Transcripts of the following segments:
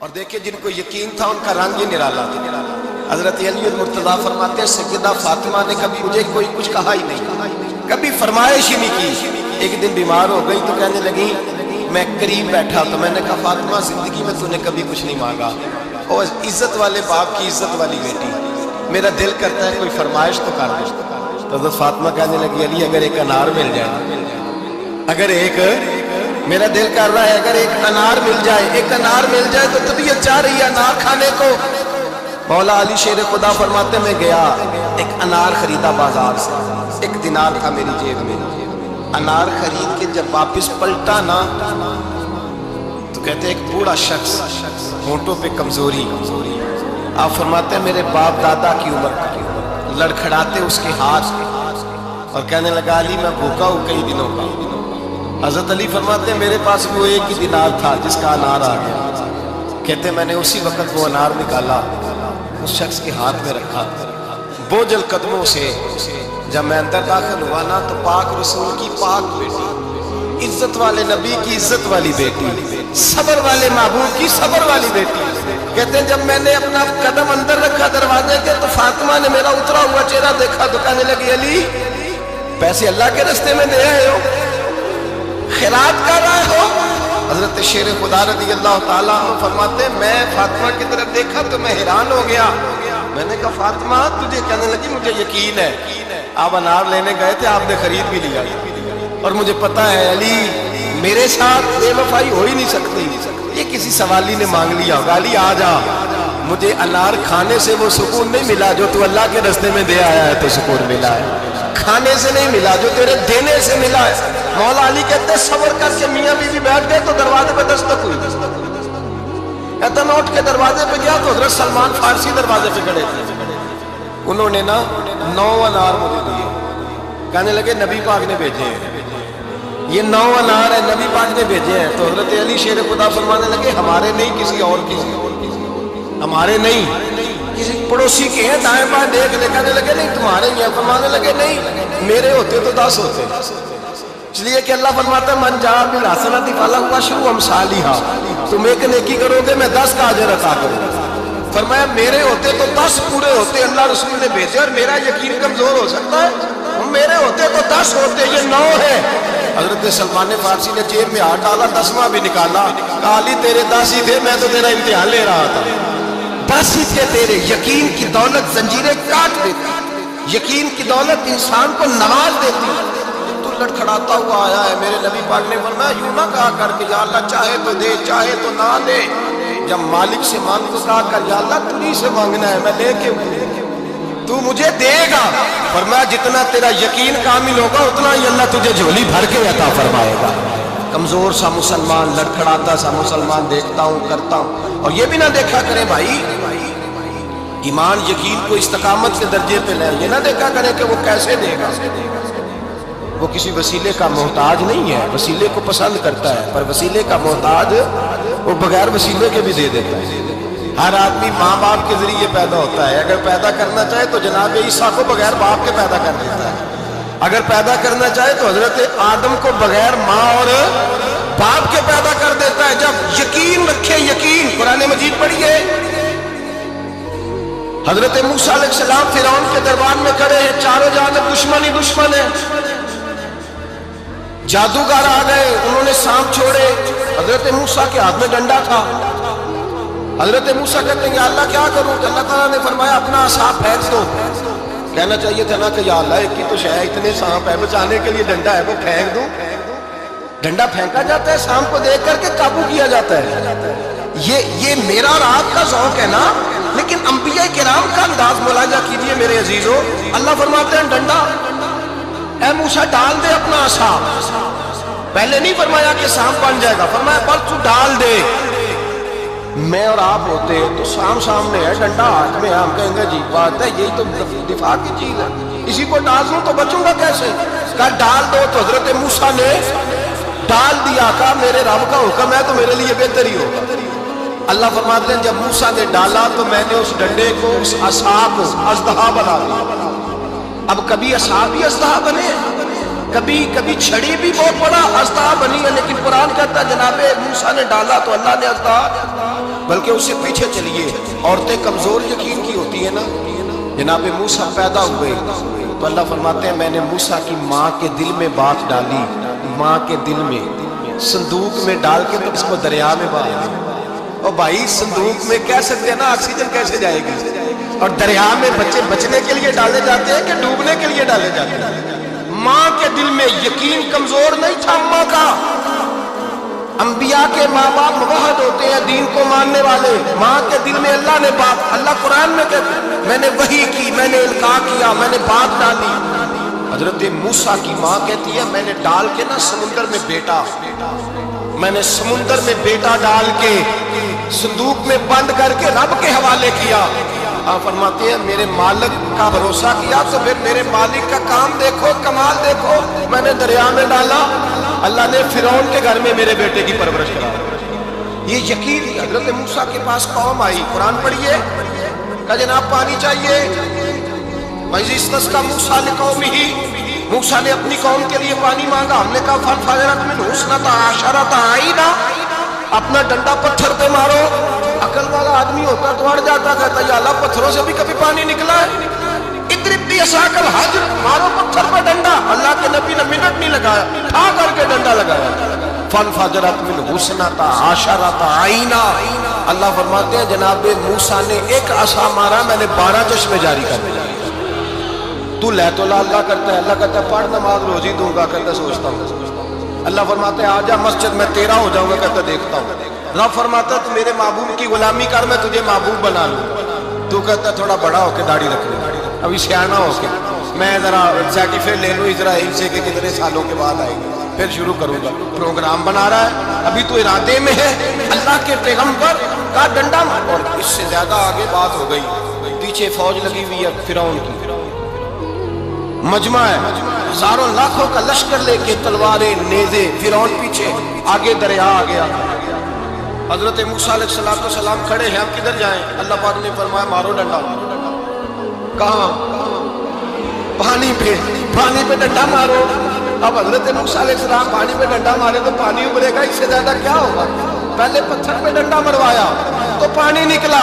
اور دیکھیں جن کو یقین تھا ان کا رنگ ہی نرالا تھا۔ حضرت علی المرتضیٰ فرماتے ہیں سیدہ فاطمہ نے کبھی مجھے کوئی کچھ کہا ہی نہیں، کبھی فرمائش ہی نہیں کی۔ ایک دن بیمار ہو گئی تو کہنے لگی، میں قریب بیٹھا تو میں نے کہا فاطمہ زندگی میں تو نے کبھی کچھ نہیں مانگا، اور عزت والے باپ کی عزت والی بیٹی، میرا دل کرتا ہے کوئی فرمائش تو کر دے۔ تو حضرت فاطمہ کہنے لگی علی اگر ایک انار مل جائے، اگر ایک، میرا دل کر رہا ہے اگر ایک انار مل جائے، ایک انار مل جائے تو طبیعت چاہ رہی ہے انار کھانے کو۔ مولا علی شیر خدا فرماتے میں گیا، ایک انار خریدا بازار سے، ایک دینار تھا میری جیب میں، انار خرید کے جب واپس پلٹا نا تو کہتے ایک بوڑھا شخص، ہونٹوں پہ کمزوری، آپ فرماتے ہیں میرے باپ دادا کی عمر کا، لڑکھڑاتے اس کے ہاتھ اور کہنے لگا علی میں بھوکا ہوں کئی دنوں کا۔ حضرت علی فرماتے ہیں میرے پاس وہ ایک ہی دینار تھا جس کا انار آ گیا، کہتے میں نے اسی وقت وہ انار نکالا اس شخص کے ہاتھ میں رکھا، بوجھل قدموں سے جب میں اندر داخل ہوا نا تو پاک رسول کی پاک بیٹی، عزت والے نبی کی عزت والی بیٹی، صبر والے محبوب کی صبر والی بیٹی، کہتے ہیں جب میں نے اپنا قدم اندر رکھا دروازے کے تو فاطمہ نے میرا اترا ہوا چہرہ دیکھا تو کہنے لگی علی پیسے اللہ کے راستے میں دے آئے ہو، خیرات کر رہے ہو؟ حضرت شیر خدا رضی اللہ تعالیٰ عنہ فرماتے ہیں میں فاطمہ کی طرف دیکھا تو میں حیران ہو گیا، میں نے کہا فاطمہ تجھے، کہنے لگی مجھے یقین ہے آپ انار لینے گئے تھے، آپ نے خرید بھی لیا اور مجھے پتا ہے علی میرے ساتھ بے وفائی ہو ہی نہیں سکتی، یہ کسی سوالی نے مانگ لیا ہوگا، علی آ جا، مجھے انار کھانے سے وہ سکون نہیں ملا جو تو اللہ کے راستے میں دے آیا ہے تو سکون ملا ہے، کھانے سے نہیں ملا جو تیرے دینے سے ملا ہے۔ مولا علی کہتے صبر کر کے میاں بیوی بیٹھ گئے تو دروازے پہ دستک ہوئی، کہتا میں اٹھ کے دروازے پہ گیا تو حضرت سلمان فارسی دروازے پہ کھڑے تھے، انہوں نے نا 9 انار مجھے دیے، کہنے لگے نبی پاک نے بھیجے ہیں، یہ 9 انار ہے نبی پاک نے بھیجے ہیں۔ تو حضرت علی شیر خدا فرمانے لگے ہمارے نہیں کسی اور کی، ہمارے نہیں کسی پڑوسی کے ہیں، دائیں بائیں دیکھ لے، کہنے لگے نہیں تمہارے ہی ہیں، فرمانے لگے نہیں میرے ہوتے تو 10 ہوتے، اس لیے کہ اللہ فرماتا ہے من جاء بالحسنۃ فلہ عشر امثالھا، تم ایک نیکی کرو گے میں 10 کا اجر عطا کروں گا۔ فرمایا میرے ہوتے تو 10 پورے ہوتے، اللہ رسول نے بھیجے اور میرا یقین کمزور ہو سکتا ہے، میرے ہوتے تو 10 ہوتے، یہ 9 ہے۔ حضرت سلمان فارسی نے جیب میں ہاتھ ڈالا، 10واں بھی نکالا، کہا علی تیرے 10 ہی تھے، میں تو تیرا امتحان لے رہا تھا، 10 ہی تھے تیرے۔ یقین کی دولت زنجیریں کاٹ دیتی، یقین کی دولت انسان کو نواز دیتی۔ تو لڑکھڑاتا ہوا آیا ہے، میرے نبی پاک نے فرمایا یوں نہ کہا کر کہ یا اللہ چاہے تو دے چاہے تو نہ دے، جب مالک سے مانگ تو کہا کر یا اللہ تجھی سے مانگنا ہے میں لے کے تو مجھے دے گا۔ فرمایا جتنا تیرا یقین کامل ہوگا اتنا ہی اللہ تجھے جھولی بھر کے عطا فرمائے گا۔ کمزور سا مسلمان، لڑکھڑاتا سا مسلمان دیکھتا ہوں کرتا ہوں، اور یہ بھی نہ دیکھا کرے بھائی ایمان یقین کو استقامت کے درجے پہ لے، یہ نہ دیکھا کرے کہ وہ کیسے دے گا، وہ کسی وسیلے کا محتاج نہیں ہے، وسیلے کو پسند کرتا ہے، پر وسیلے کا محتاج وہ بغیر وسیلے کے بھی دے دیتا ہے۔ ہر آدمی ماں باپ کے ذریعے پیدا ہوتا ہے، اگر پیدا کرنا چاہے تو جناب عیسیٰ کو بغیر باپ کے پیدا کر دیتا ہے، اگر پیدا کرنا چاہے تو حضرت آدم کو بغیر ماں اور باپ کے پیدا کر دیتا ہے۔ جب یقین رکھے، یقین قرآن مجید پڑھیے، حضرت موسیٰ علیہ السلام فرعون کے دربار میں کھڑے ہیں، چاروں جانب دشمن ہی دشمن ہے، جادوگر آ گئے، انہوں نے سانپ چھوڑے، حضرت موسیٰ کے ہاتھ میں ڈنڈا تھا، حضرت موسیٰ کہتے ہیں یا اللہ کیا کروں؟ کہ اللہ تعالیٰ نے فرمایا اپنا عصا پھینک دو، کہنا چاہیے تھا نا کہ یا اللہ ایک ہی تو شے، اتنے سانپ ہے بچانے کے لیے ڈنڈا ہے وہ پھینک دوں، ڈنڈا پھینکا جاتا ہے، سانپ کو دیکھ کر کے قابو کیا جاتا ہے، یہ میرا اور آپ کا ذوق ہے نا، لیکن انبیاء کرام کا انداز ملاحظہ کیجئے میرے عزیزو، اللہ فرماتے ہیں ڈنڈا اے موسیٰ ڈال دے اپنا عصا، پہلے نہیں فرمایا کہ سانپ بن جائے گا، فرمایا بس تو ڈال دے۔ میں اور آپ ہوتے تو سامنے ہے ڈنڈا ہاتھ میں، ہم کہیں گے جی بات ہے یہی تو دفاع کی چیز ہے، اسی کو ڈال دوں تو بچوں گا کیسے؟ کہا ڈال دو، تو حضرت موسیٰ نے ڈال دیا، کہا میرے رب کا حکم ہے تو میرے لیے بہتر ہی ہوگا۔ اللہ فرماتے ہیں جب موسیٰ نے ڈالا تو میں نے اس ڈنڈے کو، اس عصا کو اژدہا بنا دیا۔ اب کبھی عصا بھی اژدہا بنے، کبھی چھڑی بھی بہت بڑا اژدہا بنی ہے، لیکن قرآن کہتا ہے جناب موسیٰ نے ڈالا تو اللہ نے اژدہا بلکہ اس سے پیچھے چلیے، عورتیں کمزور یقین کی ہوتی ہیں نا. جناب موسیٰ پیدا ہوئے تو اللہ فرماتے ہیں میں نے موسیٰ کی ماں کے دل میں بات ڈالی، ماں کے دل میں صندوق میں ڈال کے تو اس کو دریا میں بہا دیا. اور بھائی صندوق میں کہہ سکتے ہیں نا آکسیجن کیسے جائے گی، اور دریا میں بچے بچنے کے لیے ڈالے جاتے ہیں کہ ڈوبنے کے لیے ڈالے جاتے ہیں. ماں کے دل میں یقین کمزور نہیں تھا اماں کا. انبیاء کے ماں باپ موحد ہوتے ہیں، دین کو ماننے والے. ماں کے دل میں اللہ نے بات، اللہ قرآن میں کہتے ہیں میں نے وحی کی، میں نے القاء کیا، میں نے بات ڈالی. حضرت موسیٰ کی ماں کہتی ہے میں نے ڈال کے نا سمندر میں بیٹا، میں نے سمندر میں بیٹا ڈال کے صندوق میں بند کر کے رب کے حوالے کیا. آپ فرماتے ہیں میرے مالک کا بھروسہ کیا تو پھر میرے مالک کا کام دیکھو، کمال دیکھو. میں نے دریا میں ڈالا، اللہ نے فرعون کے گھر میں میرے بیٹے کی پرورش کرا. یہ یقین. حضرت موسیٰ کے پاس قوم آئی، قرآن پڑھیے، کہا جناب پانی چاہیے. وَإِذِ اسْتَسْقَىٰ مُوسَىٰ لِقَوْمِهِ، موسیٰ نے اپنی قوم کے لیے پانی مانگا. ہم نے کہا فَانْفَجَرَتْ مِنْهُ اثْنَتَا عَشَرَةَ عَيْنًا، اپنا ڈنڈا پتھر پہ مارو. عقل والا آدمی ہوتا تو اڑ جاتا، کہتا یا اللہ پتھروں سے بھی کبھی پانی نکلا ہے. اضرب بعصاک الحجر، مارو پتھر پہ ڈنڈا. اللہ کے نبی نے منٹ نہیں لگایا، ٹھا کر کے ڈنڈا لگایا. فَانْفَجَرَتْ مِنْهُ اثْنَتَا عَشَرَةَ عَيْنًا. اللہ فرماتے ہیں جناب موسیٰ نے ایک عصا مارا، میں نے 12 چشمے جاری کر دیا. تو لے تو اللہ کرتا ہے، اللہ کہتا ہے پڑھ نماز روزی دوں گا، کہتا سوچتا ہوں. اللہ فرماتا ہے آجا مسجد میں تیرا ہو جاؤں گا، کہتا دیکھتا ہوں. رب فرماتا ہے تو میرے محبوب کی غلامی کر، میں تجھے محبوب بنا لوں. تو کہتا ہے تھوڑا بڑا ہو کے داڑھی رکھ لوں، ابھی سیانا ہو کے میں ذرا سرٹیفکیٹ لے لوں اسرائیل سے کہ کتنے سالوں کے بعد آئے گا، پھر شروع کروں گا. پروگرام بنا رہا ہے، ابھی تو ارادے میں ہے. اللہ کے پیغمبر کا ڈنڈا، اور اس سے زیادہ آگے بات ہو گئی. پیچھے فوج لگی ہوئی ہے فرعون کی، مجمع ہے، ہزاروں لاکھوں کا لشکر لے کے، تلواریں نیزے. فرعون پیچھے، آگے دریا آ گیا. حضرت موسیٰ علیہ السلام کھڑے ہیں، اب کدھر جائیں؟ اللہ پاک نے فرمایا مارو ڈنڈا. کہاں؟ پانی پہ، پانی پہ ڈنڈا مارو. اب حضرت موسیٰ علیہ السلام پانی پہ ڈنڈا مارے تو پانی ابلے گا، اس سے زیادہ کیا ہوگا؟ پہلے پتھر پہ ڈنڈا مروایا تو پانی نکلا،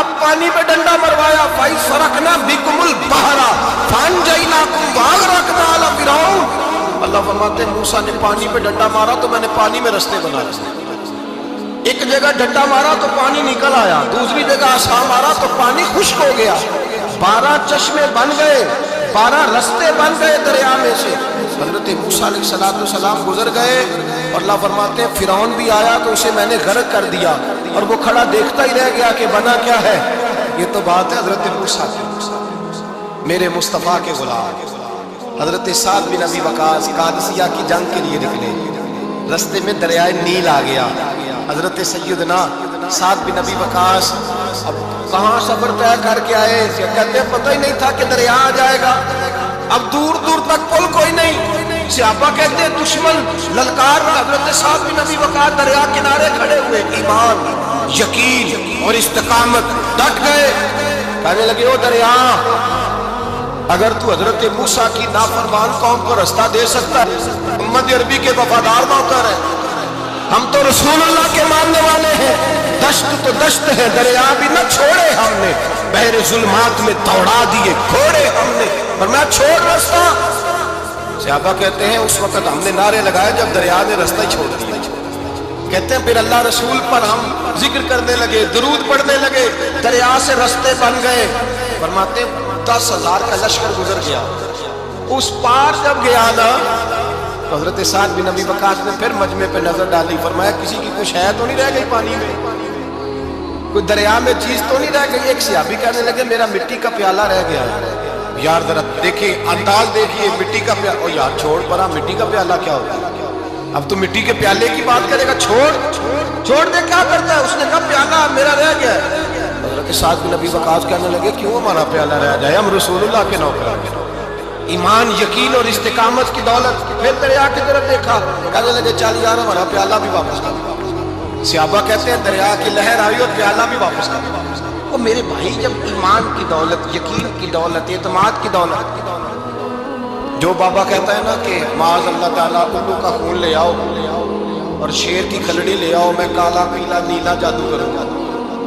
اب پانی پہ ڈنڈا مروایا. فَإِذْ بِكُمُ الْبَحْرَ فَأَنْجَيْنَاكُمْ وَأَغْرَقْنَا آلَ فِرْعَوْنَ. اللہ فرماتے ہیں موسیٰ نے پانی پہ ڈنڈا مارا تو میں نے پانی میں رستے بنا دیے. ایک جگہ ڈنڈا مارا تو پانی نکل آیا، دوسری جگہ عصا مارا تو پانی خشک ہو گیا. 12 چشمے بن گئے، 12 رستے بن گئے دریا میں سے. حضرت موسیٰ علیہ السلام گزر گئے اور اللہ فرماتے ہیں فرعون بھی آیا تو اسے میں نے غرق کر دیا، اور وہ کھڑا دیکھتا ہی رہ گیا کہ بنا کیا ہے. یہ تو بات ہے حضرت موسیٰ کی. میرے مصطفیٰ کے غلام حضرت سعد بن ابی وقاص قادسیہ کی جنگ کے لیے نکلے، رستے میں دریائے نیل آ گیا. حضرت سیدنا سعد بن ابی وقاص اب کہاں سفر طے کر کے آئے، کہتے ہیں پتہ ہی نہیں تھا کہ دریا آ جائے گا. اب دور دور تک پل کوئی نہیں. صحابہ کہتے ہیں دشمن للکار رہا، حضرت سعد بن ابی وقاص دریا کنارے کھڑے ہوئے، ایمان، یقین اور استقامت، ڈٹ گئے. کہنے لگے او دریا، اگر تو حضرت موسیٰ کی نافرمان قوم کو رستہ دے سکتا ہے، محمد عربی کے وفادار نوکر ہے، ہم تو رسول اللہ کے ماننے والے ہیں. دشت تو دشت ہے، دریا بھی نہ چھوڑے ہم نے، بحر ظلمات میں دوڑا دیے گھوڑے ہم نے، اور میں چھوڑ رستہ. صحابہ کہتے ہیں اس وقت ہم نے نعرے لگائے جب دریا نے رستہ ہی چھوڑ دیا. کہتے ہیں پھر اللہ رسول پر ہم ذکر کرنے لگے، درود پڑھنے لگے، دریا سے رستے بن گئے. فرماتے ہیں 10,000 کا لشکر گزر گیا. اس پار جب گیا نا تو حضرت سعد بن ابی وقاص نے پھر مجمع پہ نظر ڈالی. فرمایا کسی کی کوئی شے تو نہیں رہ گئی پانی میں، کوئی دریا میں چیز تو نہیں رہ گئی. ایک صحابی کہنے لگے میرا مٹی کا پیالہ رہ گیا ہے. یار ذرا دیکھیں انداز دیکھیے، مٹی کا پیالہ. او یار چھوڑ پرا، مٹی کا پیالہ کیا ہوتا ہے؟ اب تو مٹی کے پیالے کی بات کرے گا، چھوڑ دے. کیا کرتا ہے؟ اس نے کہا پیالہ میرا رہ گیا ہے. حضرت سعد بن ابی وقاص کہنے لگے کیوں ہمارا پیالہ رہ جائے، ہم رسول اللہ کے نوکر ہیں. ایمان، یقین اور استقامت کی دولت. پھر دریا کی طرف دیکھا، کہنے لگے چل یار ہمارا پیالہ بھی واپس کر. صحابہ کہتے ہیں دریا کی لہر آئی اور پیالہ بھی واپس کر. وہ میرے بھائی جب ایمان کی دولت، یقین کی دولت، اعتماد کی دولت، جو بابا کہتا ہے نا کہ معاذ اللہ تعالیٰ الو کا خون لے آؤ اور شیر کی کھلڑی لے آؤ، میں کالا پیلا نیلا جادو کروں گا.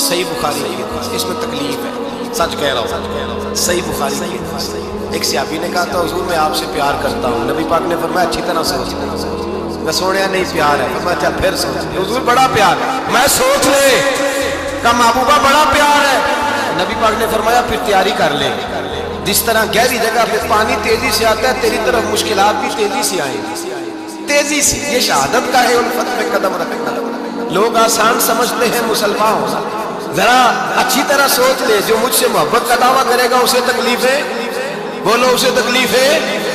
صحیح بخاری کی حدیث، اس میں تکلیف ہے، سچ کہہ رہا ہوں، صحیح بخاری کی حدیث۔ ایک صحابی نے کہا تھا حضور میں آپ سے پیار کرتا ہوں، نبی پاک نے فرمایا اچھی طرح سوچ، میں سونے نہیں پیار ہے، فرمایا چل پھر سوچ، حضور بڑا پیار ہے، میں سوچ لے، کہا محبوبہ بڑا پیار ہے، نبی پاک نے فرمایا پھر تیاری کر لے، جس طرح گہری جگہ پہ پانی تیزی سے آتا ہے تیری طرف مشکلات بھی تیزی سے آئیں گی، تیزی سے۔ یہ شہادت کا ہے الفت میں قدم رکھنا۔ لوگ آسان سمجھتے ہیں مسلمان ہونا، ذرا اچھی طرح سوچ لے، جو مجھ سے محبت کا دعویٰ کرے گا اسے تکلیف ہے، بولو اسے تکلیف ہے،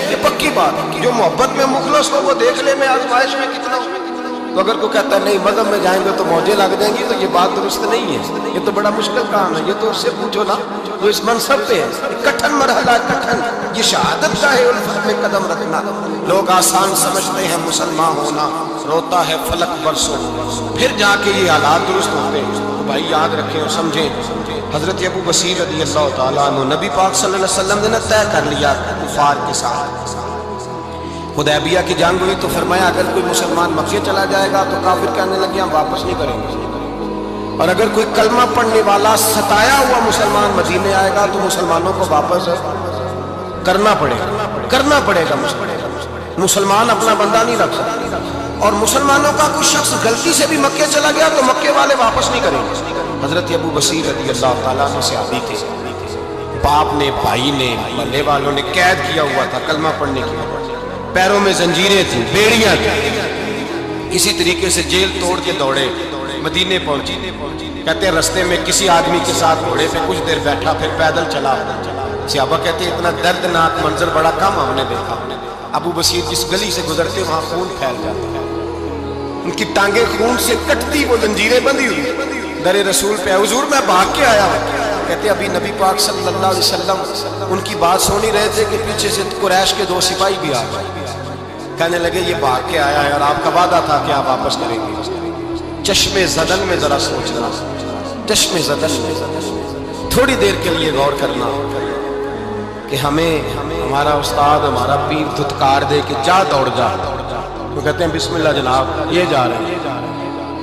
یہ پکی بات ہے۔ جو محبت میں مخلص ہو وہ دیکھ لے میں آزمائش میں کتنا ہوں۔ تو اگر کوئی کہتا ہے نہیں مذہب میں جائیں گے تو موجیں لگ جائیں گی، تو یہ بات درست نہیں ہے، یہ تو بڑا مشکل کام ہے، یہ تو اس سے پوچھو نا جو اس منصب پہ ہے۔ کٹھن مرحلہ، کٹھن، یہ شہادت کا ہے الفت میں قدم رکھنا۔ لوگ آسان سمجھتے ہیں مسلمان ہونا، روتا ہے فلک برسوں، پھر جا کے یہ حالات درست ہوتے ہیں۔ تو بھائی یاد رکھیں اور سمجھیں، حضرت ابو بصیر رضی اللہ تعالیٰ عنہ، نبی پاک صلی اللہ علیہ وسلم نے طے کر لیا کفار کے ساتھ، حدیبیہ کی جنگ ہوئی تو فرمایا اگر کوئی مسلمان مکے چلا جائے گا تو کافر کہنے لگے ہم واپس نہیں کریں گے، اور اگر کوئی کلمہ پڑھنے والا ستایا ہوا مسلمان مدینے آئے گا تو مسلمانوں کو واپس کرنا پڑے گا۔ مسلمان اپنا بندہ نہیں رکھ سکتا، اور مسلمانوں کا کوئی شخص غلطی سے بھی مکے چلا گیا تو مکے والے واپس نہیں کریں گے۔ حضرت ابو بصیر رضی اللہ تعالیٰ عنہ صحابی تھے، باپ نے، بھائی نے، محلے والوں نے قید کیا ہوا تھا کلمہ پڑھنے کی وجہ، پیروں میں زنجیریں تھیں، بیڑیاں تھیں، اسی طریقے سے جیل توڑ کے دوڑے مدینے پہنچے۔ کہتے ہیں رستے میں کسی آدمی کے ساتھ گھوڑے پہ کچھ دیر بیٹھا، پھر پیدل چلا۔ صحابہ کہتے ہیں اتنا دردناک منظر بڑا کم ہم نے دیکھا۔ ابو بصیر جس گلی سے گزرتے وہاں خون پھیل جاتا، ان کی ٹانگیں خون سے کٹتی، وہ زنجیریں بندھی ہوئی، در رسول پہ حضور میں بھاگ کے آیا۔ کہتے ابھی نبی پاک صلی اللہ علیہ وسلم ان کی بات سن ہی رہے تھے کہ پیچھے سے قریش کے 2 سپاہی بھی آ گئے، کہنے لگے یہ بھاگ کے آیا ہے اور آپ کا وعدہ تھا کہ آپ واپس کریں گے۔ چشم زدن میں ذرا سوچنا، چشم زدن میں تھوڑی دیر کے لیے غور کرنا کہ ہمیں ہمارا استاد، ہمارا پیر دھتکار دے کہ جا دوڑ جا، تو کہتے ہیں بسم اللہ جناب یہ جا رہے ہیں۔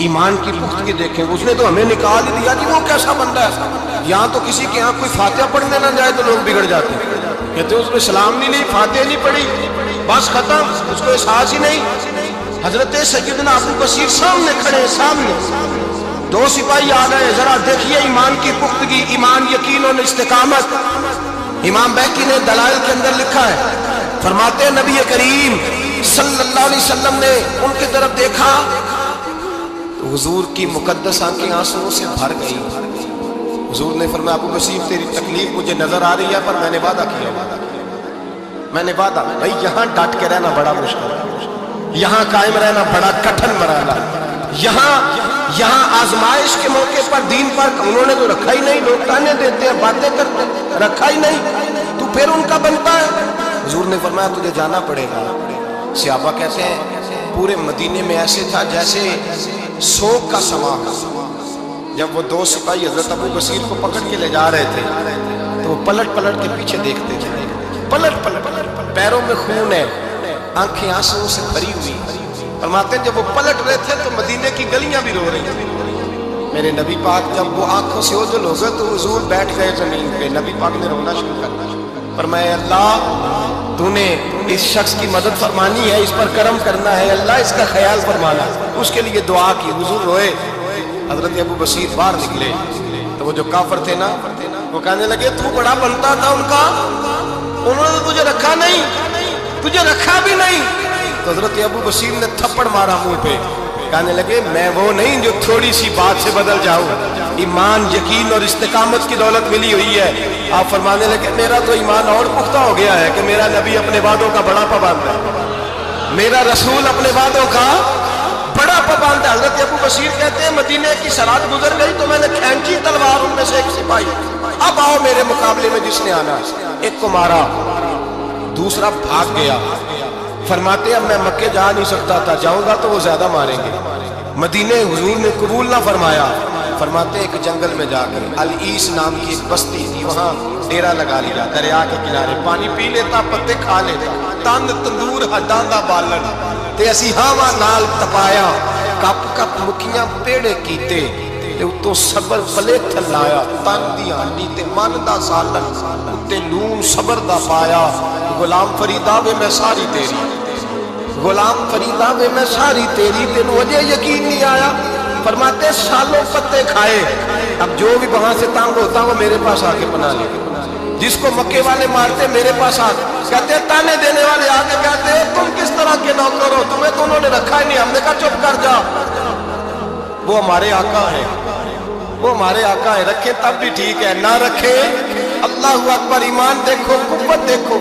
ایمان کی پختگی دیکھیں، اس نے تو ہمیں نکال ہی دیا کہ وہ کیسا بندہ ہے۔ یہاں تو کسی کے یہاں کوئی فاتحہ پڑھنے نہ جائے تو لوگ بگڑ جاتے ہیں، کہتے ہیں اس نے سلام نہیں لی، فاتحہ نہیں پڑھی، بس ختم، اس کو احساس ہی نہیں۔ حضرت سیدنا ابو بصیر سامنے کھڑے، سامنے 2 سپاہی آ گئے، ذرا دیکھیے ایمان کی پختگی، ایمان، یقین اور استقامت۔ امام بیکی نے دلائل کے اندر لکھا ہے، فرماتے ہیں نبی کریم صلی اللہ علیہ وسلم نے ان کی طرف دیکھا تو حضور کی مقدس آنکھیں آنسوؤں سے بھر گئی۔ حضور نے فرمایا ابو بصیر تیری تکلیف مجھے نظر آ رہی ہے، پر میں نے وعدہ کیا، میں نے وعدہ، بھائی یہاں ڈٹ کے رہنا بڑا مشکل ہے، یہاں قائم رہنا بڑا کٹھن مرحلہ، یہاں آزمائش کے موقع پر دین پر انہوں نے تو رکھا ہی نہیں، لوگ تانے دیتے ہیں، باتیں کرتے ہیں، رکھا ہی نہیں، تو پھر ان کا بنتا ہے۔ حضور نے فرمایا تجھے جانا پڑے گا۔ صحابہ کہتے ہیں پورے مدینے میں ایسے تھا جیسے سوگ کا سما ہو۔ جب وہ 2 سپاہی حضرت ابو بصیر کو پکڑ کے لے جا رہے تھے تو وہ پلٹ پلٹ کے پیچھے دیکھتے تھے، پلٹ پیروں میں خون ہے، آنکھیں آنسوؤں سے بھری ہوئی۔ فرماتے ہیں جب وہ پلٹ رہے تھے تو مدینے کی گلیاں بھی رو رہی تھیں۔ میرے نبی پاک جب وہ آنکھوں سے اوجھل ہو گئے تو حضور بیٹھ گئے زمین پہ، نبی پاک نے رونا شروع کر دیا۔ فرمایا اللہ تو نے اس شخص کی مدد فرمانی ہے، اس پر کرم کرنا ہے، اللہ اس کا خیال فرمانا، اس کے لیے دعا کی۔ حضور روئے، حضرت ابو بصیر باہر نکلے تو وہ جو کافر تھے نا وہ کہنے لگے تو بڑا بنتا تھا ان کا، انہوں نے تجھے رکھا نہیں، تجھے رکھا بھی نہیں۔ تو حضرت ابو بصیر نے تھپڑ مارا منہ پہ، کہنے لگے میں وہ نہیں جو تھوڑی سی بات سے بدل جاؤں، ایمان، یقین اور استقامت کی دولت ملی ہوئی ہے۔ آپ فرمانے لگے میرا تو ایمان اور پختہ ہو گیا ہے کہ میرا نبی اپنے وعدوں کا بڑا پابند ہے، میرا رسول اپنے وعدوں کا بڑا پابند ہے۔ حضرت ابو بصیر کہتے ہیں مدینے کی سرحد گزر گئی تو میں نے کھینچی تلوار، ان میں سے ایک سپاہی، اب آؤ میرے مقابلے میں جس نے آنا ہے۔ ایک کو مارا، دوسرا بھاگ گیا۔ فرماتے اب میں مکے جا نہیں سکتا تھا، جاؤں گا تو وہ زیادہ ماریں گے۔ مدینے حضور نے قبول نہ فرمایا۔ فرماتے ایک جنگل میں جا کر العیس نام کی ایک بستی تھی، وہاں ڈیرا لگا لیا، دریا کے کنارے، پانی پی لیتا، پتے کھا لیتا، تند تندور ہڈاندہ بالن تے اسی ہاواں نال تپایا، کپ کپ مکھیاں پیڑے کیتے، تے اتوں صبر پلے تھلایا تن دی ہانڈی تے من دا سالن تے لون صبر دا پایا غلام فریدا وے میں ساری تیری غلام فریدا وے میں ساری تیری تینوں وجہ یقین نہیں آیا فرماتے سالوں پتے کھائے اب جو بھی وہاں سے تانگ ہوتا وہ میرے پاس آ کے پناہ لے جس کو مکے والے مارتے میرے پاس آتے کہتے تانے دینے والے آگے کہتے تم کس طرح کے نوکر ہو تمہیں تو انہوں نے رکھا ہی نہیں ہم نے کہا چپ کر جا وہ ہمارے آقا ہیں وہ ہمارے آقا ہیں رکھے تب بھی ٹھیک ہے نہ رکھے اللہ اکبر ایمان دیکھو قوت دیکھو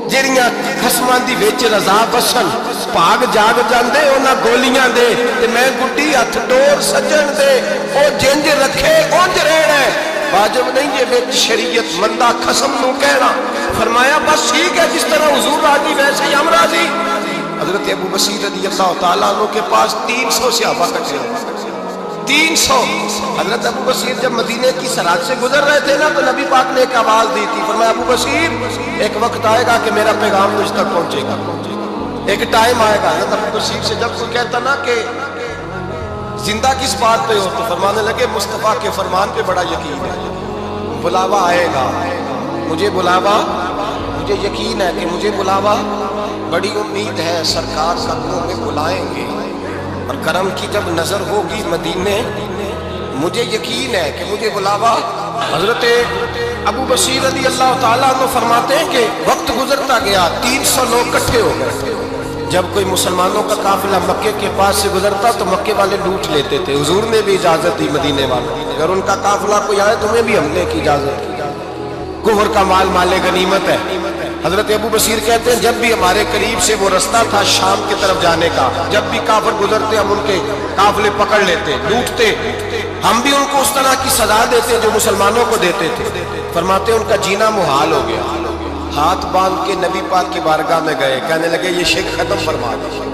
جڑیاں خسماں دی وچ رضا بسن بھاگ جاگ جاندے انہاں گولیاں دے تے میں گڈی ہتھ ڈور سجن دے او جنج رکھے اونج رہنا ہے واجب نہیں یہ وچ شریعت مندہ قسم نو کہنا فرمایا بس ٹھیک ہے جس طرح حضور راضی ویسے ہی ہم راضی حضرت ابو بصیر رضی اللہ تعالیٰ عنہ کے پاس 300 صحابہ کٹھے 300 حضرت ابو بصیر جب مدینے کی سرحد سے گزر رہے تھے نا تو نبی پاک نے ایک آواز دی تھی فرمایا ابو بصیر ایک وقت آئے گا کہ میرا پیغام تجھ تک پہنچے گا ایک ٹائم آئے گا حضرت ابو بصیر سے جب کوئی کہتا نا کہ زندہ کس بات پہ ہو تو فرمانے لگے مصطفیٰ کے فرمان پہ بڑا یقین ہے بلاوا آئے گا مجھے بلاوا مجھے یقین ہے کہ مجھے بلاوا بڑی امید ہے سرکار قدموں میں بلائیں گے اور کرم کی جب نظر ہوگی مدینے مجھے یقین ہے کہ مجھے بلاوا حضرت ابو بصیر رضی اللہ تعالیٰ عنہ فرماتے ہیں کہ وقت گزرتا گیا 300 لوگ کٹھے ہو گئے جب کوئی مسلمانوں کا قافلہ مکے کے پاس سے گزرتا تو مکے والے لوٹ لیتے تھے حضور نے بھی اجازت دی مدینے والوں اگر ان کا قافلہ کوئی آئے تمہیں بھی حملے کی اجازت کی کفر کا مال مال غنیمت ہے حضرت ابو بصیر کہتے ہیں جب بھی ہمارے قریب سے وہ رستہ تھا شام کی طرف جانے کا جب بھی کافر گزرتے ہم ان کے قافلے پکڑ لیتے لوٹتے ہم بھی ان کو اس طرح کی سزا دیتے جو مسلمانوں کو دیتے تھے فرماتے ان کا جینا محال ہو گیا ہاتھ باندھ کے نبی پاک کی بارگاہ میں گئے کہنے لگے یہ شرک ختم فرما دو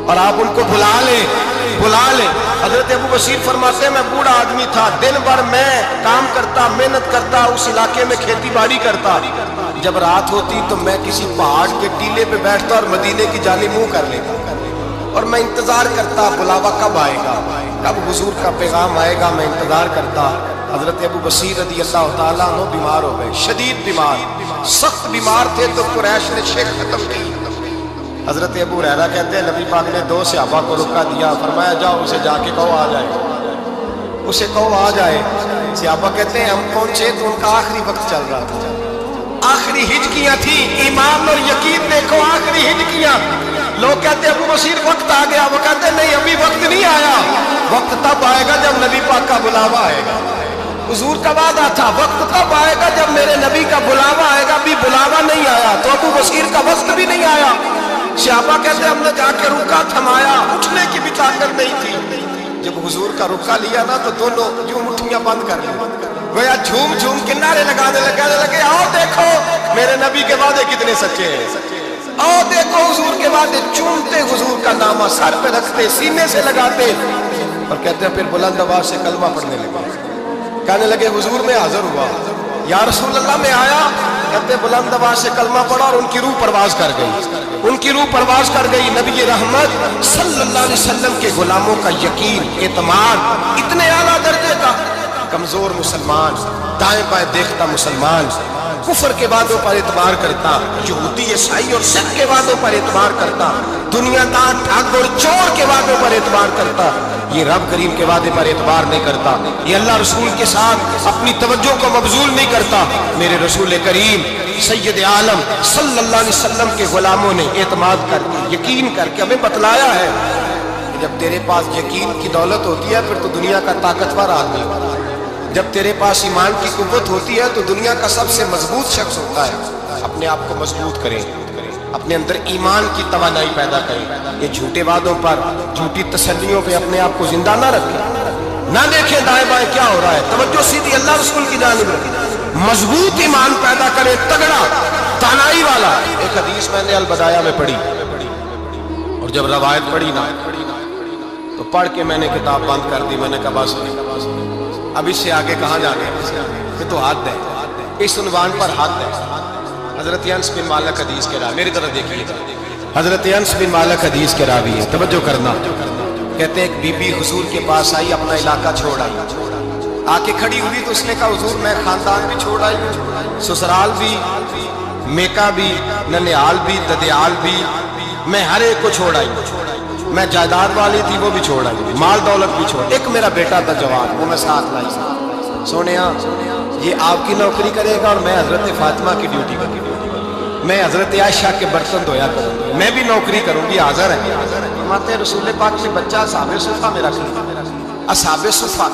اور آپ ان کو بلا لیں حضرت ابو بصیر فرماتے ہیں میں بوڑھا آدمی تھا دن بھر میں کام کرتا محنت کرتا اس علاقے میں کھیتی باڑی کرتا جب رات ہوتی تو میں کسی پہاڑ کے ٹیلے پہ بیٹھتا اور مدینے کی جانب منہ کر لیتا اور میں انتظار کرتا بلاوا کب آئے گا کب حضور کا پیغام آئے گا میں انتظار کرتا حضرت ابو بصیر رضی اللہ تعالیٰ عنہ بیمار ہو گئے شدید بیمار سخت بیمار تھے تو قریش نے شیخ ختم کی حضرت ابو ہریرہ کہتے ہیں نبی پاک نے 2 صحابہ کو رکا دیا فرمایا جاؤ اسے جا کے کہو آ جائے اسے کہو آ جائے صحابہ کہتے ہیں ہم پہنچے تو ان کا آخری وقت چل رہا تھا آخری ہجکیاں تھی ایمان اور یقین دیکھو آخری ہجکیاں لوگ کہتے ہیں ابو بصیر وقت آ گیا وہ کہتے ہیں نہیں ابھی وقت نہیں آیا وقت تب آئے گا جب نبی پاک کا بلاوا آئے گا حضور کا وعدہ تھا وقت تب آئے گا جب میرے نبی کا بلاوا آئے گا ابھی بلاوا نہیں آیا تو ابو بصیر کا وقت بھی نہیں آیا صحابہ کہتے ہیں ہم نے جا کے رکا تھمایا اٹھنے کی بھی طاقت نہیں تھی جب حضور کا رکا لیا نا تو دونوں یوں مٹھیاں بند کر لی گویا جھوم جھوم کے نعرے لگانے لگے آؤ دیکھو میرے نبی کے وعدے کتنے سچے ہیں آؤ دیکھو حضور کے وعدے چومتے حضور کا نامہ سر پہ رکھتے سینے سے لگاتے اور کہتے ہیں پھر بلند آواز سے کلمہ پڑھنے لگے کہنے لگے حضور میں حاضر ہوا یا رسول اللہ میں آیا کہتے بلند آواز سے کلمہ پڑھا اور ان کی روح پرواز کر گئی ان کی روح پرواز کر گئی نبی رحمت صلی اللہ علیہ وسلم کے غلاموں کا یقین اعتماد اتنے اعلیٰ درجے کا کمزور مسلمان دائیں بائیں دیکھتا مسلمان کفر کے وعدوں پر اعتبار کرتا یہودی عیسائی اور سکھ کے وعدوں پر اعتبار کرتا دنیا دار ٹھگ اور چور کے وعدوں پر اعتبار کرتا یہ رب کریم کے وعدے پر اعتبار نہیں کرتا یہ اللہ رسول کے ساتھ اپنی توجہ کو مبذول نہیں کرتا میرے رسول کریم سید عالم صلی اللہ علیہ وسلم کے غلاموں نے اعتماد کر کے یقین کر کے ہمیں بتلایا ہے کہ جب تیرے پاس یقین کی دولت ہوتی ہے پھر تو دنیا کا طاقتور آدمی ہوتا ہے جب تیرے پاس ایمان کی قوت ہوتی ہے تو دنیا کا سب سے مضبوط شخص ہوتا ہے اپنے آپ کو مضبوط کریں اپنے اندر ایمان کی توانائی پیدا کریں یہ جھوٹے وعدوں پر جھوٹی تسلیوں پہ اپنے آپ کو زندہ نہ رکھیں نہ دیکھیں دائیں بائیں کیا ہو رہا ہے توجہ سیدھی اللہ رسول کی جانب رکھیں مضبوط ایمان پیدا کریں تگڑا دانائی والا ایک حدیث میں نے البدایہ میں پڑھی اور جب روایت پڑھی نا تو پڑھ کے میں نے کتاب بند کر دی میں نے کہا بس اب اس سے آگے کہاں جانے یہ تو حد ہے اس عنوان پر حد ہے حضرت انس بن مالک حدیث کے راوی میری طرف دیکھیے حضرت انس بن مالک حدیث کے راوی ہے توجہ کرنا کہتے ایک بی بی حضور کے پاس آئی, اپنا علاقہ چھوڑ آئی, آ کے کھڑی ہوئی تو اس نے کہا حضور میں خاندان بھی چھوڑ آئی ہوں, سسرال بھی, میکا بھی, ننیال بھی, ددیال بھی, میں ہر ایک کو چھوڑ آئی ہوں, میں جائیداد والی تھی وہ بھی چھوڑ آئی, مال دولت بھی چھوڑ, ایک میرا بیٹا تھا جوان وہ میں ساتھ لائی. سونیا یہ آپ کی نوکری کرے گا اور میں حضرت فاطمہ کی ڈیوٹی کروں گی, میں حضرت عائشہ کے برتن دھویا کروں گی, میں بھی نوکری کروں گی. حاضر ہے فرماتے ہیں رسول پاک سے بچہ اصحاب صفہ میں رکھ لیا, اصحاب صفہ,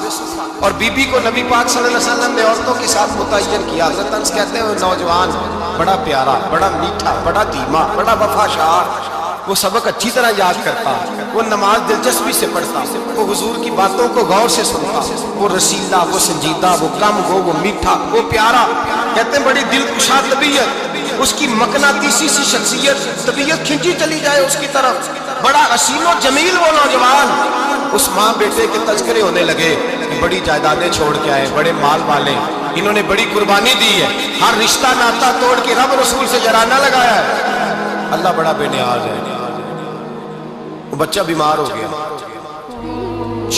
اور بی بی کو نبی پاک صلی اللہ علیہ وسلم نے عورتوں کے ساتھ متعین کیا. حضرت انس کہتے ہیں وہ نوجوان بڑا پیارا, بڑا میٹھا, بڑا دھیما, بڑا وفاشار, وہ سبق اچھی طرح یاد کرتا, وہ نماز دلچسپی سے پڑھتا, وہ حضور کی باتوں کو غور سے سنتا, وہ رسیلا, وہ سنجیدہ, وہ کم گو, وہ میٹھا, وہ پیارا. کہتے ہیں بڑی دلکشا طبیعت, اس کی مقناطیسی سی شخصیت, طبیعت کھینچی چلی جائے اس کی طرف, بڑا حسین و جمیل وہ نوجوان. اس ماں بیٹے کے تذکرے ہونے لگے کہ بڑی جائیدادیں چھوڑ کے آئے, بڑے مال والے, انہوں نے بڑی قربانی دی ہے, ہر رشتہ ناتا توڑ کے رب رسول سے جرانہ لگایا ہے. اللہ بڑا بے نیاز ہے. وہ بچہ بیمار ہو گیا,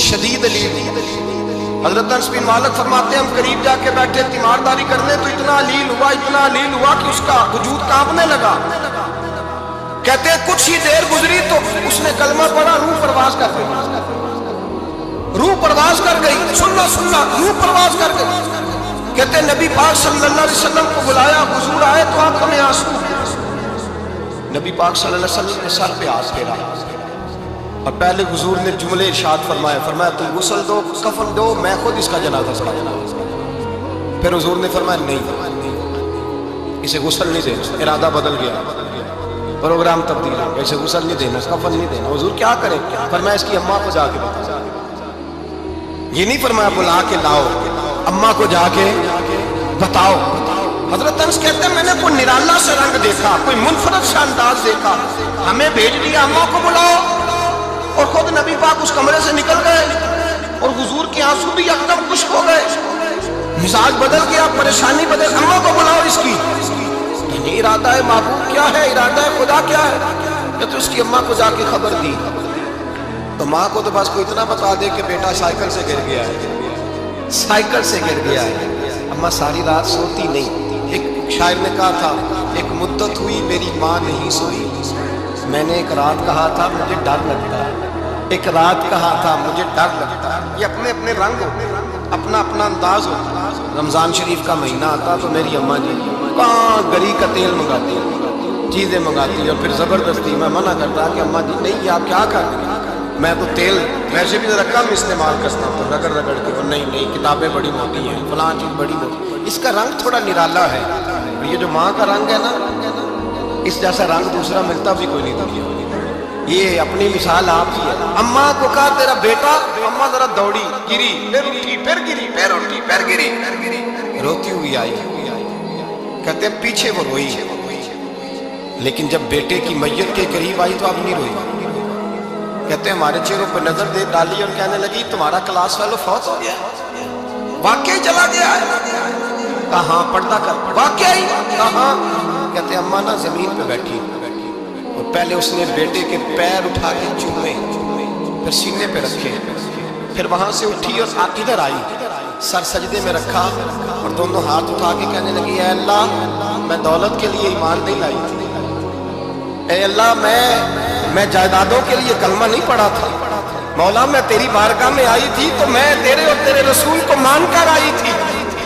شدید علیل. حضرت انس بن مالک فرماتے ہیں ہم قریب جا کے بیٹھے تیمارداری کرنے تو اتنا علیل ہوا کہ اس کا وجود کانپنے لگا. کہتے ہیں کچھ ہی دیر گزری تو اس نے کلمہ پڑھا, روح پرواز کر گئی, روح پرواز کر گئی, سننا روح پرواز کر گئی. کہتے ہیں نبی پاک صلی اللہ علیہ وسلم کو بلایا, حضور آئے تو آنکھوں میں آنسو. نبی پاک صلی اللہ علیہ وسلم نے سر پہ ہاتھ پھیرا اور پہلے حضور نے جملے ارشاد فرمایا تم غسل دو, کفن دو, میں خود اس کا جنازہ پڑھاؤں. پھر حضور نے فرمایا نہیں, اسے غسل نہیں دینا. ارادہ بدل گیا, پروگرام تبدیل ہو گیا, اسے غسل نہیں دینا, کفن نہیں دینا. حضور کیا کریں؟ فرمایا اس کی اماں کو جا کے بتا. یہ نہیں فرمایا بلا کے لاؤ, اماں کو جا کے بتاؤ. حضرت انس کہتے ہیں میں نے کوئی نرالا سے رنگ دیکھا, کوئی منفرد سے انداز دیکھا, ہمیں بھیج دیا اماں کو بلاؤ, اور خود نبی پاک اس کمرے سے نکل گئے اور حضور کے آنسو بھی یکدم خشک ہو گئے, مزاج بدل گیا, پریشانی بدل. اماں کو بلاؤ اس کی. یہ ارادہ ہے معبود کیا ہے, ارادہ ہے خدا کیا ہے؟ کہ تو اس کی اماں کو جا کے خبر دی. تو ماں کو تو بس کوئی اتنا بتا دے کہ بیٹا سائیکل سے گر گیا ہے, سائیکل سے گر گیا ہے. اماں ساری رات سوتی نہیں. ایک شاعر نے کہا تھا ایک مدت ہوئی میری ماں نہیں سوئی, میں نے ایک رات کہا تھا مجھے ڈر لگتا ہے, ایک رات کہا تھا مجھے ڈر لگتا ہے. یہ اپنے اپنے رنگ ہوتے, اپنا اپنا انداز ہوتا. رمضان شریف کا مہینہ آتا تو میری اماں جی کہاں گری کا تیل منگاتی, چیزیں منگاتی, اور پھر زبردستی میں منع کرتا کہ اماں جی نہیں آپ کیا کر رہے ہیں, میں تو تیل ویسے بھی ذرا کم استعمال کرتا ہوں, رگڑ رگڑ کے. اور نہیں کتابیں بڑی موٹی ہیں, فلاں چیز بڑی موٹی, اس کا رنگ تھوڑا نرالا ہے. یہ جو ماں کا رنگ ہے نا, اس جیسا رنگ دوسرا ملتا بھی کوئی نہیں دنیا. یہ اپنی مثال آپ کی ہے. اماں کو کہا تیرا بیٹا, اماں ذرا دوڑی, گری, پھر اٹھی, پھر گری, پھر اٹھی, پھر گری, روتی ہوئی آئی. کہتے ہیں پیچھے وہ روئی, لیکن جب بیٹے کی میت کے قریب آئی تو اب نہیں روئی. کہتے ہیں ہمارے چہروں پر نظر دے ڈالی اور کہنے لگی تمہارا کلاس فیلو فوت ہو گیا, واقعی چلا گیا ہے. کہاں پردہ کر, واقعی کہاں. کہتے ہیں اماں نا زمین پہ بیٹھی اور پہلے اس نے بیٹے کے پیر اٹھا کے چومے, پھر سینے پہ رکھے, پھر وہاں سے اٹھی اور ادھر آئی, سر سجدے میں رکھا اور دونوں ہاتھ اٹھا کے کہنے لگی اے اللہ میں دولت کے لیے ایمان نہیں لائی تھی, اے اللہ میں جائیدادوں کے لیے کلمہ نہیں پڑھا تھا, مولا میں تیری بارگاہ میں آئی تھی تو میں تیرے اور تیرے رسول کو مان کر آئی تھی.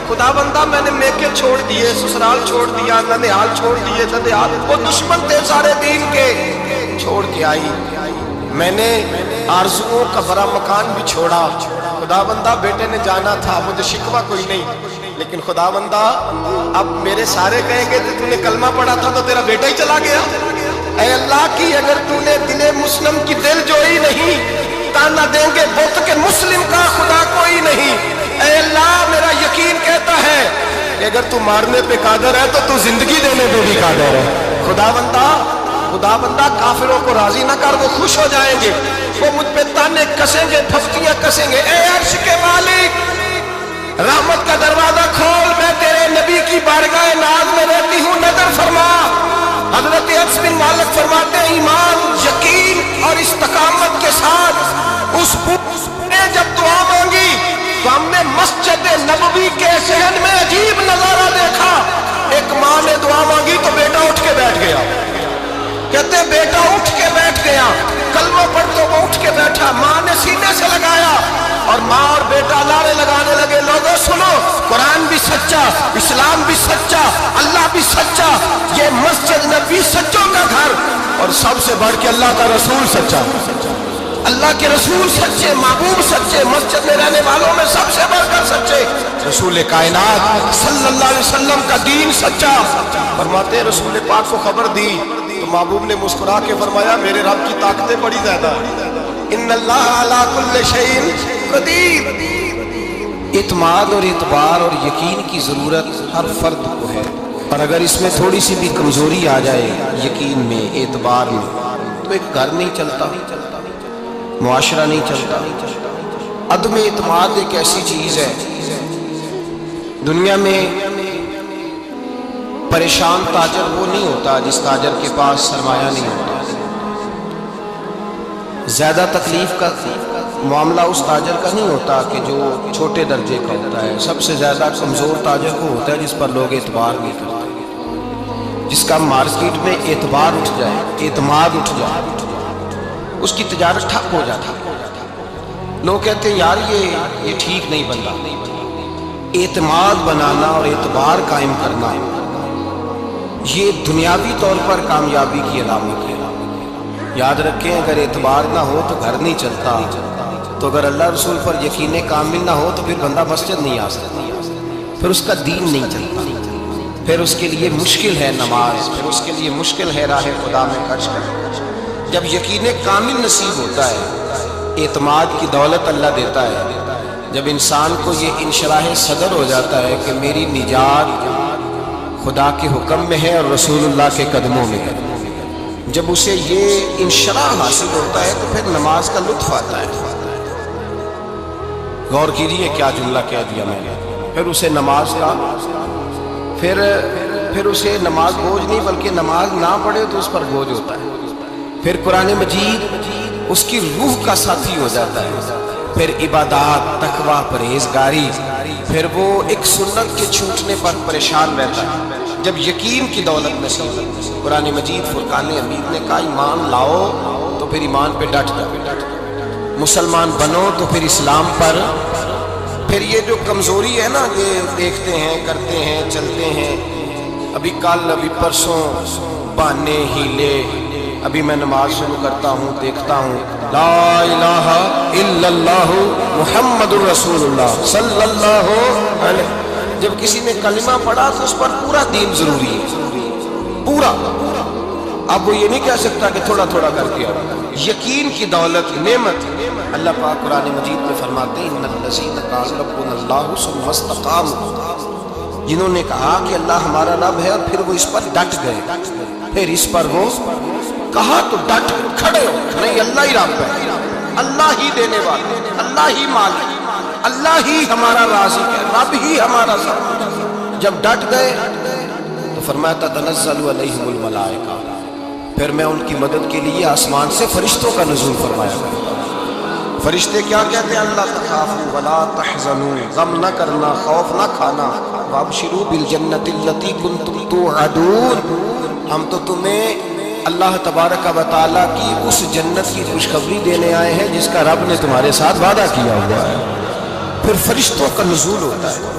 خدا بندہ میں نے میکے چھوڑ دیے, سسرال چھوڑ دیا, ننیال چھوڑ دیے, ددیال, وہ دشمن تھے سارے دین کے, چھوڑ کے آئی. میں نے آرزوؤں کا بڑا مکان بھی چھوڑا. خدا بندہ بیٹے نے جانا تھا, مجھے شکوہ کوئی نہیں, لیکن خدا بندہ اب میرے سارے کہیں گے تو نے کلمہ پڑھا تھا تو تیرا بیٹا ہی چلا گیا. اے اللہ کی اگر تو نے دل مسلم کی دل جوئی نہیں, تانا دیں گے بت کے مسلم کا خدا کوئی نہیں. اے اللہ میرا یقین کہتا ہے کہ اگر تو مارنے پہ قادر ہے تو زندگی دینے پہ بھی قادر ہے. خدا بندہ کافروں کو راضی نہ کر, وہ خوش ہو جائیں گے, وہ مجھ پہ تانے کسیں گے, پھفتیاں کسیں گے. اے عرش کے مالک رحمت کا دروازہ کھول, میں تیرے نبی کی بارگاہ ناز میں رہتی ہوں, نظر فرما. حضرت انس بن مالک فرماتے ہیں ایمان, یقین اور استقامت کے ساتھ اس نے جب دعا مانگی تو ہم نے مسجد نبوی کے صحن میں عجیب نظارہ دیکھا. ایک ماں نے دعا مانگی تو بیٹا اٹھ کے بیٹھ گیا. کہتے ہیں بیٹا اٹھ کے بیٹھ گیا. کلمہ پڑھ تو وہ اٹھ کے بیٹھا. ماں نے سینے سے لگایا اور ماں اور بیٹا نعرے لگانے لگے, لوگوں سنو, قرآن بھی سچا, اسلام بھی سچا, اللہ بھی سچا, یہ مسجد نبی سچوں کا گھر, اور سب سے بڑھ کے اللہ کا رسول سچا. اللہ کے رسول سچے, محبوب سچے, مسجد میں رہنے والوں میں سب سے بڑھ کر سچے, رسول کائنات صلی اللہ علیہ وسلم کا دین سچا. فرماتے ہیں رسول پاک کو خبر دی تو محبوب نے مسکرا کے فرمایا میرے رب کی طاقتیں بڑی زیادہ ہیں. ان اللہ علی کل شیء قدیر. اعتماد اور اعتبار اور یقین کی ضرورت ہر فرد کو ہے, اور اگر اس میں تھوڑی سی بھی کمزوری آ جائے یقین میں, اعتبار میں, تو ایک گھر نہیں چلتا, معاشرہ نہیں چلتا. عدم اعتماد ایک ایسی چیز ہے, دنیا میں پریشان تاجر وہ نہیں ہوتا جس تاجر کے پاس سرمایہ نہیں ہوتا. زیادہ تکلیف کا معاملہ اس تاجر کا نہیں ہوتا کہ جو چھوٹے درجے کا ہوتا ہے. سب سے زیادہ کمزور تاجر کو ہوتا ہے جس پر لوگ اعتبار نہیں کرتے, جس کا مارکیٹ میں اعتبار اٹھ جائے, اعتماد اٹھ جائے, اس کی تجارت ٹھپ ہو جاتی. لوگ کہتے ہیں یار یہ ٹھیک نہیں بنتا. اعتماد بنانا اور اعتبار قائم کرنا یہ دنیاوی طور پر کامیابی کی علامت ہے. یاد رکھیں اگر اعتبار نہ ہو تو گھر نہیں چلتا, تو اگر اللہ رسول پر یقین کامل نہ ہو تو پھر بندہ مسجد نہیں آ سکتا, پھر اس کا دین نہیں چلتا, پھر اس کے لیے مشکل ہے نماز, پھر اس کے لیے مشکل ہے راہ خدا میں خرچ کرنا. جب یقین کامل نصیب ہوتا ہے, اعتماد کی دولت اللہ دیتا ہے, جب انسان کو یہ انشراح صدر ہو جاتا ہے کہ میری نجات خدا کے حکم میں ہے اور رسول اللہ کے قدموں میں ہے, جب اسے یہ انشراح حاصل ہوتا ہے تو پھر نماز کا لطف آتا ہے. غور کیجیے کیا جملہ کہہ دیا میں نے. پھر اسے نماز کا پھر اسے نماز بوجھ نہیں بلکہ نماز نہ پڑھے تو اس پر بوجھ ہوتا ہے. پھر قرآن مجید اس کی روح کا ساتھی ہو جاتا ہے. پھر عبادات, تقوی, پرہیزگاری, پھر وہ ایک سنت کے چھوٹنے پر پریشان رہتا ہے. جب یقین کی دولت نصیب, قرآن مجید فرقان حمید نے کہا ایمان لاؤ تو پھر ایمان پہ ڈٹ جاؤ, مسلمان بنو تو پھر اسلام پر. پھر یہ جو کمزوری ہے نا, یہ دیکھتے ہیں, کرتے ہیں, چلتے ہیں, ابھی کل ابھی پرسوں, بہانے, ہیلے, ابھی میں نماز شروع کرتا ہوں, دیکھتا ہوں لا الہ الا اللہ محمد الرسول اللہ صلی اللہ علیہ. جب کسی نے کلمہ پڑھا تو اس پر پورا دین ضروری ہے, پورا. اب وہ یہ نہیں کہہ سکتا کہ تھوڑا تھوڑا کر کے. یقین کی دولت, نعمت. اللہ پاک قرآن مجید میں فرماتے ہیں ان الذین قالوا ربنا اللہ ثم استقاموا, جنہوں نے کہا کہ اللہ ہمارا رب ہے اور پھر وہ اس پر ڈٹ گئے, پھر اس پر وہ کہا تو ڈٹ کھڑے ہو, نہیں اللہ ہی رب ہے, اللہ ہی دینے والا, اللہ ہی مالک, اللہ ہی ہمارا رازق ہے, رب ہی ہمارا سب. جب ڈٹ گئے تو فرمایا تتنزل علیہم الملائکہ, پھر میں ان کی مدد کے لیے آسمان سے فرشتوں کا نزول فرمایا گیا. فرشتے کیا کہتے ہیں؟ اللہ تخافوا ولا تحزنوا, غم نہ کرنا, خوف نہ کھانا, وابشروا بالجنۃ التي کنتم توعدون, ہم تو تمہیں اللہ تبارک و تعالیٰ کی اس جنت کی خوشخبری دینے آئے ہیں جس کا رب نے تمہارے ساتھ وعدہ کیا ہوا ہے. پھر فرشتوں کا نزول ہوتا ہے,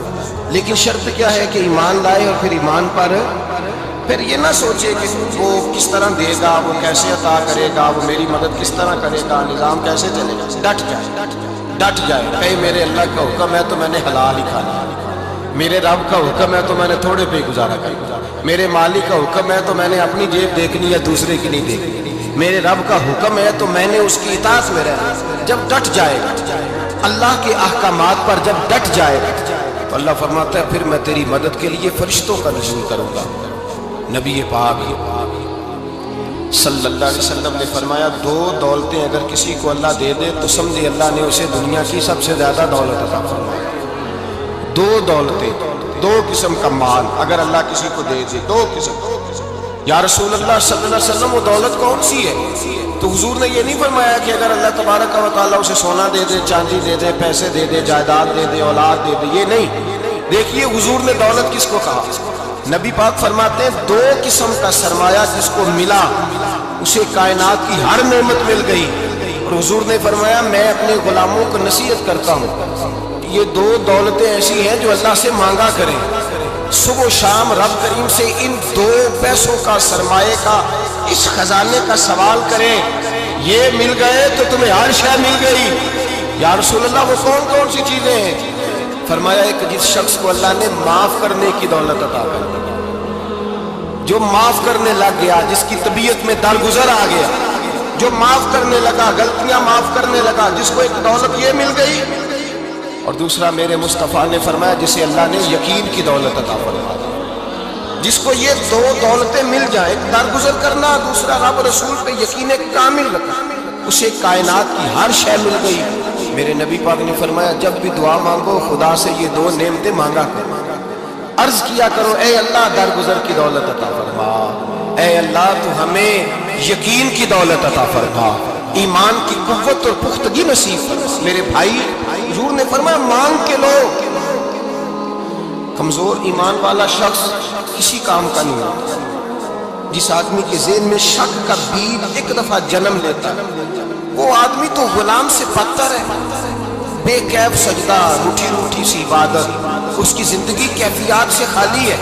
لیکن شرط کیا ہے کہ ایمان لائے, اور پھر ایمان پر پھر یہ نہ سوچے کہ وہ کس طرح دے گا, وہ کیسے عطا کرے گا, وہ میری مدد کس طرح کرے گا, نظام کیسے چلے گا. ڈٹ جائے, ڈٹ جائے. اے میرے اللہ کا حکم ہے تو میں نے حلال ہی کھانا, میرے رب کا حکم ہے تو میں نے تھوڑے پہ گزارا کرنا, میرے مالک کا حکم ہے تو میں نے اپنی جیب دیکھنی ہے, دوسرے کی نہیں دیکھنی, میرے رب کا حکم ہے تو میں نے اس کی اطاعت میں رہنا. جب ڈٹ جائے گا اللہ کے احکامات پر, جب ڈٹ جائے گا تو اللہ فرماتا ہے پھر میں تیری مدد کے لیے فرشتوں کا نزول کروں گا. نبی پاک صلی اللہ علیہ وسلم نے فرمایا دو دولتیں اگر کسی کو اللہ دے دے تو سمجھے اللہ نے اسے دنیا کی سب سے زیادہ دولت عطا فرمائی. دو دولتیں, دو قسم کا مال اگر اللہ کسی کو دے دے, دو قسم. یا رسول اللہ صلی اللہ علیہ وسلم وہ دولت کون سی ہے؟ تو حضور نے یہ نہیں فرمایا کہ اگر اللہ تبارک و تعالیٰ اسے سونا دے دے، چاندی دے دے، پیسے دے دے، جائیداد دے دے، اولاد دے دے، یہ نہیں۔ دیکھیے حضور نے دولت کس کو کہا؟ نبی پاک فرماتے ہیں دو قسم کا سرمایہ جس کو ملا اسے کائنات کی ہر نعمت مل گئی۔ اور حضور نے فرمایا میں اپنے غلاموں کو نصیحت کرتا ہوں کہ یہ دو دولتیں ایسی ہیں جو اللہ سے مانگا کریں، صبح و شام رب کریم سے ان دو پیسوں کا، سرمایے کا، اس خزانے کا سوال کریں، یہ مل گئے تو تمہیں ہر شے مل گئی۔ یا رسول اللہ وہ کون کون سی چیزیں ہیں؟ فرمایا ایک جس شخص کو اللہ نے معاف کرنے کی دولت عطا کر، جو معاف کرنے لگ گیا، جس کی طبیعت میں درگزر آ گیا، جو معاف کرنے لگا، غلطیاں معاف کرنے لگا، جس کو ایک دولت یہ مل گئی۔ اور دوسرا میرے مصطفیٰ نے فرمایا جسے اللہ نے یقین کی دولت عطا فرمائی، جس کو یہ دو دولتیں مل جائیں، ایک درگزر کرنا، دوسرا رب رسول پہ یقین کامل رکھنا، اسے کائنات کی ہر شے مل گئی۔ میرے نبی پاک نے فرمایا جب بھی دعا مانگو خدا سے یہ دو نعمتیں مانگا کرو، عرض کیا کرو اے اللہ درگزر کی دولت عطا فرما، اے اللہ تو ہمیں یقین کی دولت عطا فرما، ایمان کی قوت اور پختگی نصیب فرما۔ میرے بھائی حضور نے فرمایا مانگ کے لو۔ کمزور ایمان والا شخص کسی کام کا نہیں ہوتا۔ جس آدمی کے ذہن میں شک کا بیج ایک دفعہ جنم لیتا ہے وہ آدمی تو غلام سے بدتر ہے۔ بے کیف سجدہ، روٹھی روٹھی سی عبادت، اس کی زندگی کیفیات سے خالی ہے۔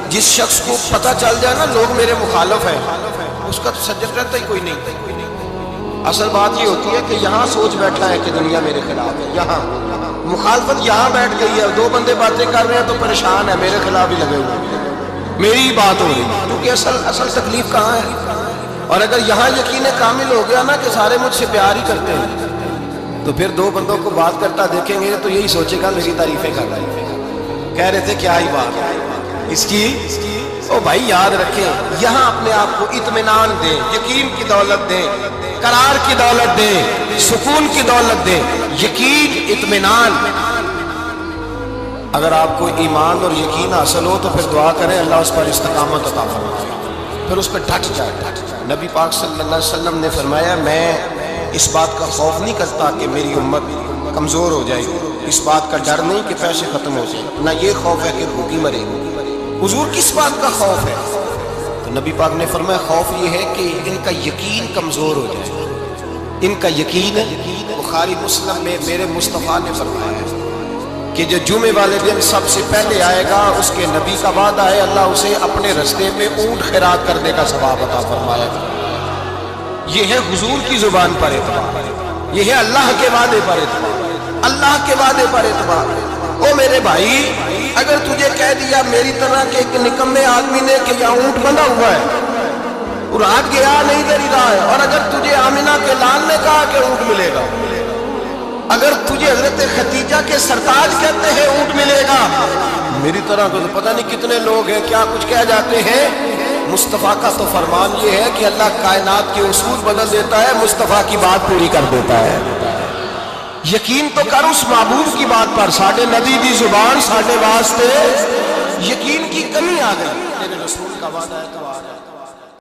جس شخص کو پتہ چل جائے نا لوگ میرے مخالف ہیں، اس کا تو سجد رہتا ہی کوئی نہیں۔ اصل بات یہ ہوتی ہے کہ یہاں سوچ بیٹھا ہے کہ دنیا میرے خلاف ہے، یہاں مخالفت یہاں بیٹھ گئی ہے، دو بندے باتیں کر رہے ہیں تو پریشان ہے، میرے خلاف ہی لگے ہوئے ہیں، میری ہی بات ہو رہی ہے، کیونکہ اصل تکلیف کہاں ہے؟ اور اگر یہاں یقین کامل ہو گیا نا کہ سارے مجھ سے پیار ہی کرتے ہیں، تو پھر دو بندوں کو بات کرتا دیکھیں گے تو یہی سوچے گا میری تعریفیں کر رہے ہیں، کہہ رہے تھے کیا ہی بات ہے اس کی۔ او بھائی یاد رکھیں، یہاں اپنے آپ کو اطمینان دیں، یقین کی دولت دیں، قرار کی دولت دیں، سکون کی دولت دیں، یقین، اطمینان۔ اگر آپ کو ایمان اور یقین حاصل ہو تو پھر دعا کریں اللہ اس پر استقامت عطا فرمائے، پھر اس پہ ڈٹ جائے۔ نبی پاک صلی اللہ علیہ وسلم نے فرمایا میں اس بات کا خوف نہیں کرتا کہ میری امت کمزور ہو جائے گی، اس بات کا ڈر نہیں کہ پیسے ختم ہو جائیں، نہ یہ خوف ہے کہ بھوکی مرے گی۔ حضور کس بات کا خوف ہے؟ تو نبی پاک نے فرمایا خوف یہ ہے کہ ان کا یقین کمزور ہو جائے، ان کا یقین۔ بخاری مسلم میں میرے مصطفیٰ نے فرمایا کہ جو جمعے والے دن سب سے پہلے آئے گا اس کے نبی کا وعدہ ہے اللہ اسے اپنے رستے میں اونٹ خیرات کرنے کا ثواب عطا فرمائے گا۔ یہ ہے حضور کی زبان پر اعتبار، یہ ہے اللہ کے وعدے پر اعتبار، اللہ کے وعدے پر اعتبار۔ او میرے بھائی اگر تجھے کہہ دیا میری طرح کے ایک نکمے آدمی نے کہ یہاں اونٹ بندھا ہوا ہے اور آج گیا نہیں دری رہا ہے، اور اگر تجھے آمنہ کے لال نے کہا کہ اونٹ ملے گا، اگر تجھے حضرت خدیجہ کے سرتاج کہتے ہیں اونٹ ملے گا، میری طرح تو پتہ نہیں کتنے لوگ ہیں کیا کچھ کہہ جاتے ہیں۔ مصطفیٰ کا تو فرمان یہ ہے کہ اللہ کائنات کے اصول بدل دیتا ہے، مصطفیٰ کی بات پوری کر دیتا ہے۔ یقین تو کر اس محبوب کی بات پر، ساڈے نبی دی زبان ساڈے واسطے یقین کی کمی آ گئی، تیرے رسول کا وعدہ ہے تو آ جائے۔